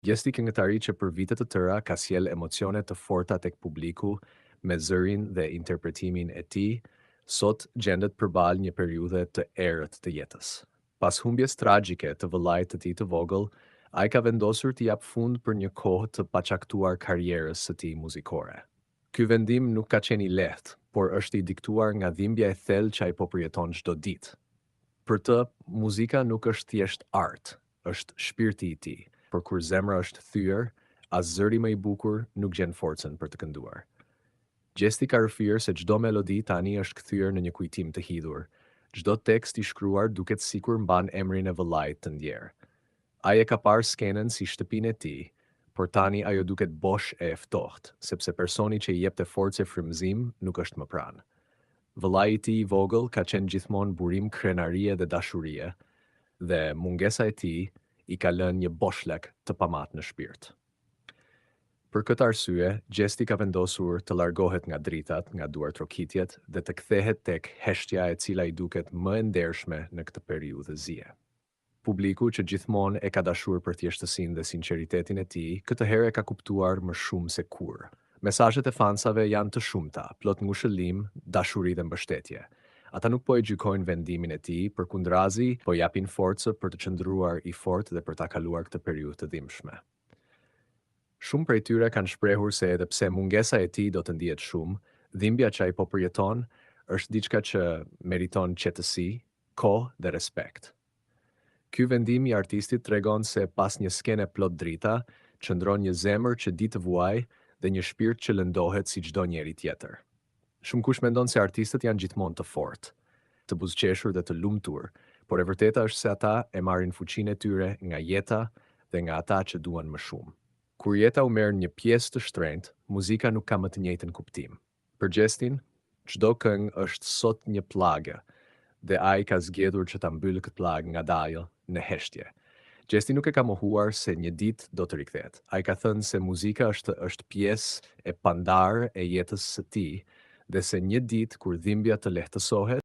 Gjesti këngëtari që për vite të tëra ka sjell emocione të forta tek publiku me zërin dhe interpretimin e tij, sot gjendet përballë një periudhe të errët të jetës. Pas humbjes tragjike të vëllait të tij të vogël, ai ka vendosur të jap fund për një kohë të pacaktuar karrierës së tij muzikore. Ky vendim nuk ka qenë i lehtë, por është i diktuar nga dhimbja e thellë që ai po përjeton çdo ditë. Për të, muzika nuk është thjesht art, është shpirti i tij. Por kur zemra është thyer, as zëri më i bukur nuk gjen forcën për të kënduar. Gjesti ka rëfyer se çdo melodi tani është kthyer në një kujtim të hidhur. Çdo tekst i shkruar duket sikur mban emrin e vëllait të ndjer. Ai e ka parë skenën si shtëpinë e tij, por tani ajo duket bosh e ftohtë, sepse personi që i jepte forcë e frymëzim nuk është më pranë. Vëllai i tij i vogël ka qenë gjithmonë burim krenarie dhe dashurie, dhe mungesa e tij i ka lënë një boshllëk të pamat në shpirt. Për këtë arsye, Gjesti ka vendosur të largohet nga dritat, nga duartrokitjet dhe të kthehet tek heshtja e cila i duket më e ndershme në këtë periudhë zie. Publiku që gjithmonë e ka dashur për thjeshtësinë dhe sinqeritetin e tij, këtë herë e ka kuptuar më shumë se kur. Mesazhet e fansave janë të shumta, plot ngushëllim, dashuri dhe mbështetje. Ata nuk po e gjykojnë vendimin e tij, përkundrazi po japin forcë për të qëndruar i fortë dhe për ta kaluar këtë periudhë të dhimbshme. Shumë prej tyre kanë shprehur se edhe pse mungesa e tij do të ndihet shumë, dhimbja që ai po përjeton është diçka që meriton qetësi, kohë dhe respekt. Ky vendim i artistit tregon se pas një skene plot drita, qëndron një zemër që di të vuaj dhe një shpirt që lëndohet si çdo njeri tjetër. Shumë kush mendon se artistët janë gjithmonë të fortë, të buzëqeshur dhe të lumtur, por e vërteta është se ata e marrin fuqinë e tyre nga jeta dhe nga ata që duan më shumë. Kur jeta u merr një pjesë të shtrenjtë, muzika nuk ka më të njëjtën kuptim. Për Gjestin, çdo këngë është sot një plagë, dhe ai ka zgjedhur që ta mbyllë këtë plagë ngadalë në heshtje. Gjesti nuk e ka mohuar se një ditë do të rikthehet. Ai ka thënë se muzika është pjesë e pandarë e jetës së tij, dhe se një ditë kur dhimbja të lehtësohet,